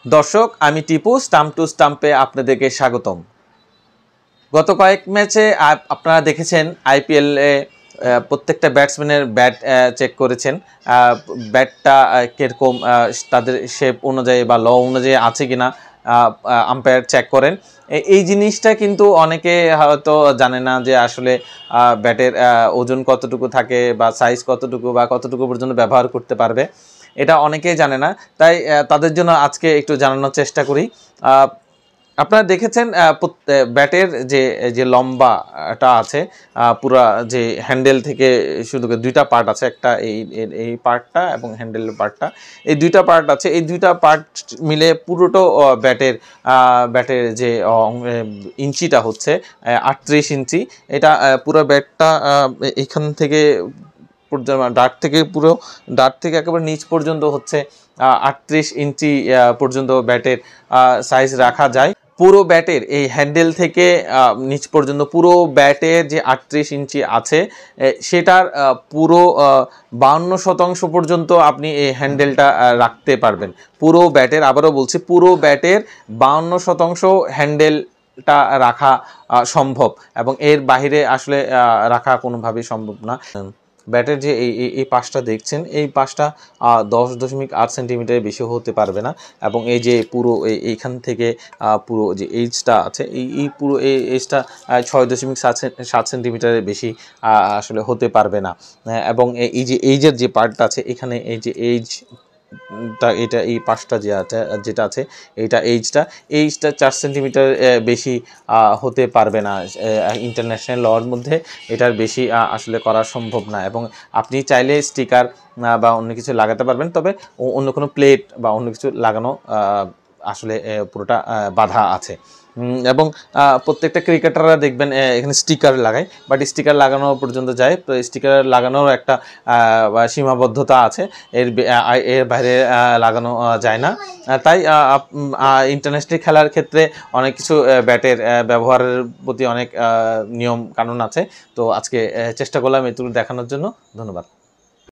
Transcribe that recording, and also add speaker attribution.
Speaker 1: দর্শক, আমি Tipu stump two স্টাম্পে আপনাদেরকে স্বাগতম। গত কয়েক ম্যাচে আপনারা দেখেছেন আইপিএল এ প্রত্যেকটা ব্যাটসম্যানের ব্যাট চেক করেছেন, ব্যাটটা কীরকম তাদের শেপ অনুযায়ী বা ল অনুযায়ী আছে কিনা আম্পায়ার চেক করেন। এই জিনিসটা কিন্তু অনেকে হয়তো জানে না যে আসলে ব্যাটের ওজন কতটুকু থাকে বা সাইজ কতটুকু বা কতটুকু পর্যন্ত ব্যবহার করতে পারবে, এটা অনেকেই জানে না। তাই তাদের জন্য আজকে একটু জানানোর চেষ্টা করি। আপনারা দেখেছেন ব্যাটের যে লম্বাটা আছে, পুরা যে হ্যান্ডেল থেকে শুরু করে দুইটা পার্ট আছে, একটা এই পার্টটা এবং হ্যান্ডেলের পার্টটা, এই দুইটা পার্ট আছে। এই দুইটা পার্ট মিলে পুরোটা ব্যাটের যে ইঞ্চিটা হচ্ছে 38 ইঞ্চি। এটা পুরো ব্যাটটা এখান থেকে ডার্ট থেকে একেবারে নিচ পর্যন্ত হচ্ছে 38 ইঞ্চি পর্যন্ত ব্যাটের সাইজ রাখা যায়। পুরো ব্যাটের এই হ্যান্ডেল থেকে নিচ পর্যন্ত পুরো ব্যাটের যে 38 ইঞ্চি আছে, সেটার পুরো 52% পর্যন্ত আপনি এই হ্যান্ডেলটা রাখতে পারবেন। পুরো ব্যাটের, আবারও বলছি, পুরো ব্যাটের 52% হ্যান্ডেলটা রাখা সম্ভব, এবং এর বাইরে আসলে রাখা কোনোভাবেই সম্ভব না। ব্যাটের যে এই পাশটা দেখছেন, এই পাশটা 10.8 সেন্টিমিটারের বেশি হতে পারবে না, এবং এই যে পুরো এইখান থেকে পুরো যে এইজটা আছে, এই পুরো এই এইজটা 6.7 সেন্টিমিটারের বেশি আসলে হতে পারবে না। এবং এই যে এইজের যে পার্টটা আছে এখানে, এই যে এটা এই পাশটা যেটা আছে, এইজটা 4 সেন্টিমিটার বেশি হতে পারবে না। ইন্টারন্যাশনাল লর মধ্যে এটার বেশি আসলে করা সম্ভব না, এবং আপনি চাইলে স্টিকার বা অন্য কিছু লাগাতে পারবেন, তবে অন্য কোনো প্লেট বা অন্য কিছু লাগানো আসলে পুরোটা বাধা আছে। এবং প্রত্যেকটা ক্রিকেটাররা দেখবেন এখানে স্টিকার লাগায়, বাট স্টিকার লাগানো পর্যন্ত যায়, তো স্টিকার লাগানোর একটা সীমাবদ্ধতা আছে, এর বাইরে লাগানো যায় না। তাই ইন্টারন্যাশনাল খেলার ক্ষেত্রে অনেক কিছু ব্যাটের ব্যবহারের প্রতি অনেক নিয়ম কানুন আছে। তো আজকে চেষ্টা করলাম এটুকু দেখানোর জন্য। ধন্যবাদ।